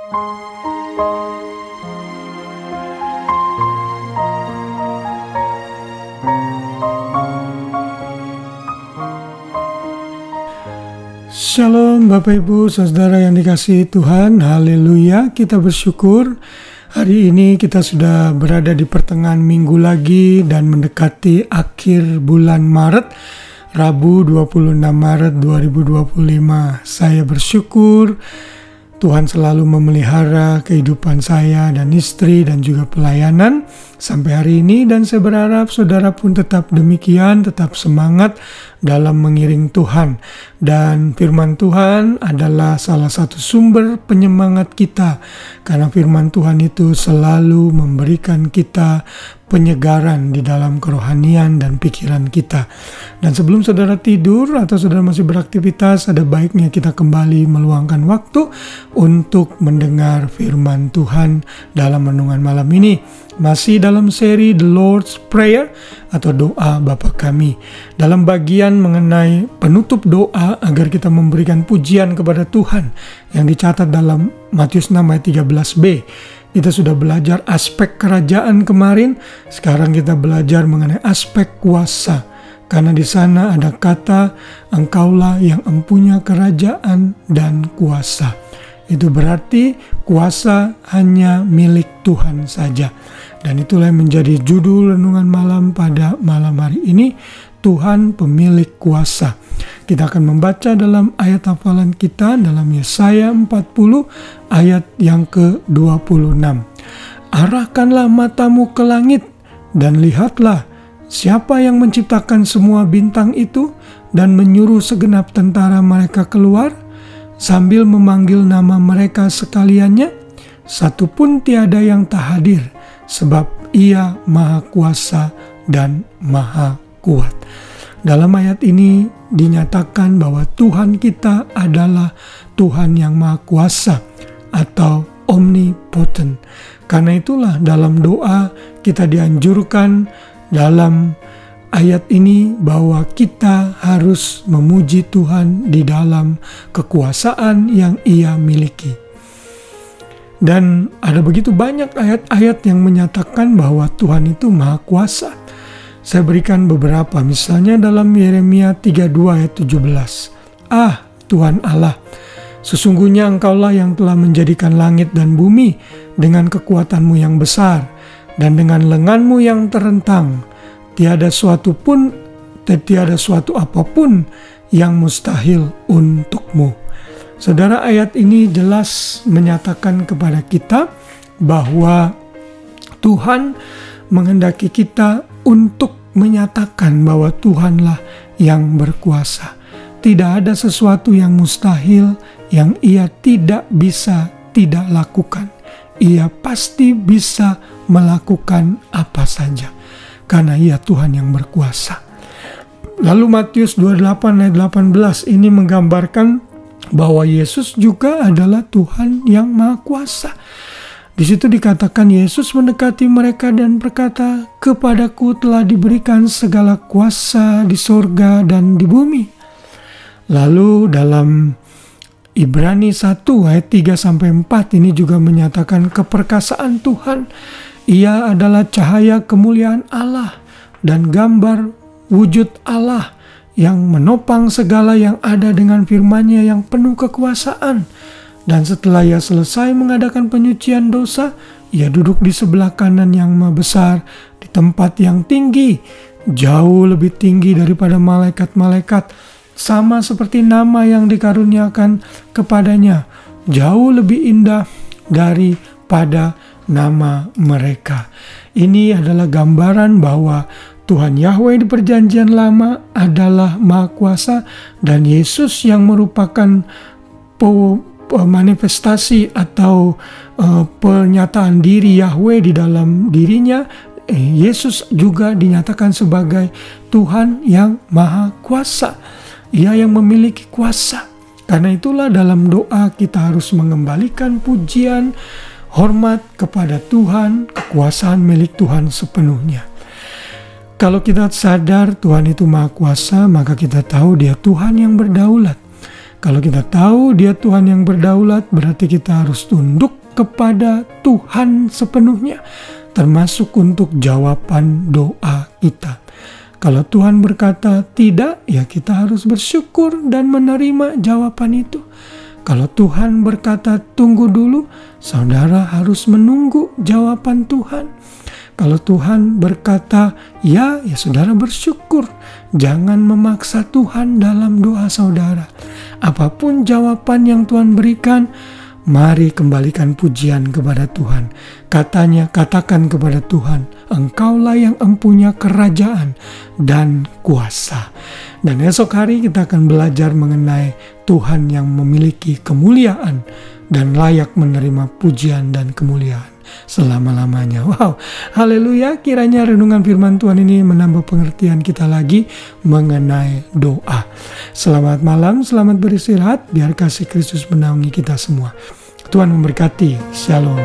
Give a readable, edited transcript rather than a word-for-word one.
Shalom Bapak Ibu Saudara yang dikasihi Tuhan, haleluya, kita bersyukur hari ini kita sudah berada di pertengahan minggu lagi dan mendekati akhir bulan Maret, Rabu 26 Maret 2025. Saya bersyukur Tuhan selalu memelihara kehidupan saya dan istri dan juga pelayanan sampai hari ini, dan saya berharap saudara pun tetap demikian, tetap semangat dalam mengiring Tuhan. Dan firman Tuhan adalah salah satu sumber penyemangat kita, karena firman Tuhan itu selalu memberikan kita penyegaran di dalam kerohanian dan pikiran kita. Dan sebelum saudara tidur atau saudara masih beraktivitas, ada baiknya kita kembali meluangkan waktu untuk mendengar firman Tuhan dalam renungan malam ini. Masih dalam seri The Lord's Prayer atau doa Bapa Kami. Dalam bagian mengenai penutup doa agar kita memberikan pujian kepada Tuhan yang dicatat dalam Matius 6 ayat 13b. Kita sudah belajar aspek kerajaan kemarin, sekarang kita belajar mengenai aspek kuasa. Karena di sana ada kata, engkaulah yang empunya kerajaan dan kuasa. Itu berarti kuasa hanya milik Tuhan saja. Dan itulah yang menjadi judul renungan malam pada malam hari ini, Tuhan pemilik kuasa. Kita akan membaca dalam ayat hafalan kita dalam Yesaya 40 ayat yang ke-26. Arahkanlah matamu ke langit dan lihatlah siapa yang menciptakan semua bintang itu dan menyuruh segenap tentara mereka keluar sambil memanggil nama mereka sekaliannya. Satu pun tiada yang tak hadir, sebab Ia Maha Kuasa dan Maha Kuat. Dalam ayat ini dinyatakan bahwa Tuhan kita adalah Tuhan yang Maha Kuasa atau omnipotent. Karena itulah dalam doa kita dianjurkan dalam ayat ini bahwa kita harus memuji Tuhan di dalam kekuasaan yang Ia miliki. Dan ada begitu banyak ayat-ayat yang menyatakan bahwa Tuhan itu Maha Kuasa. Saya berikan beberapa, misalnya dalam Yeremia 32 ayat 17. Ah, Tuhan Allah, sesungguhnya Engkaulah yang telah menjadikan langit dan bumi dengan kekuatan-Mu yang besar dan dengan lengan-Mu yang terentang. Tiada suatu apapun yang mustahil untuk-Mu. Saudara, ayat ini jelas menyatakan kepada kita bahwa Tuhan menghendaki kita untuk menyatakan bahwa Tuhanlah yang berkuasa. Tidak ada sesuatu yang mustahil yang Ia tidak bisa tidak lakukan. Ia pasti bisa melakukan apa saja, karena Ia Tuhan yang berkuasa. Lalu Matius 28 ayat 18 ini menggambarkan bahwa Yesus juga adalah Tuhan yang Maha Kuasa. Di situ dikatakan Yesus mendekati mereka dan berkata, "Kepadaku telah diberikan segala kuasa di sorga dan di bumi." Lalu dalam Ibrani 1 ayat 3-4 ini juga menyatakan keperkasaan Tuhan. Ia adalah cahaya kemuliaan Allah dan gambar wujud Allah yang menopang segala yang ada dengan firman-Nya yang penuh kekuasaan. Dan setelah Ia selesai mengadakan penyucian dosa, Ia duduk di sebelah kanan yang Maha Besar, di tempat yang tinggi, jauh lebih tinggi daripada malaikat-malaikat, sama seperti nama yang dikaruniakan kepadanya, jauh lebih indah daripada nama mereka. Ini adalah gambaran bahwa Tuhan Yahweh di perjanjian lama adalah Maha Kuasa, dan Yesus yang merupakan manifestasi atau pernyataan diri Yahweh di dalam dirinya. Yesus juga dinyatakan sebagai Tuhan yang Maha Kuasa. Ia yang memiliki kuasa. Karena itulah dalam doa kita harus mengembalikan pujian, hormat kepada Tuhan, kekuasaan milik Tuhan sepenuhnya. Kalau kita sadar Tuhan itu Maha Kuasa, maka kita tahu Dia Tuhan yang berdaulat. Kalau kita tahu Dia Tuhan yang berdaulat, berarti kita harus tunduk kepada Tuhan sepenuhnya, termasuk untuk jawaban doa kita. Kalau Tuhan berkata tidak, ya kita harus bersyukur dan menerima jawaban itu. Kalau Tuhan berkata tunggu dulu, saudara harus menunggu jawaban Tuhan. Kalau Tuhan berkata ya, ya saudara bersyukur. Jangan memaksa Tuhan dalam doa saudara. Apapun jawaban yang Tuhan berikan, mari kembalikan pujian kepada Tuhan. Katakan kepada Tuhan, Engkaulah yang empunya kerajaan dan kuasa. Dan esok hari kita akan belajar mengenai Tuhan yang memiliki kemuliaan dan layak menerima pujian dan kemuliaan selama-lamanya. Wow, haleluya. Kiranya renungan firman Tuhan ini menambah pengertian kita lagi mengenai doa. Selamat malam, selamat beristirahat. Biar kasih Kristus menaungi kita semua. Tuhan memberkati. Shalom.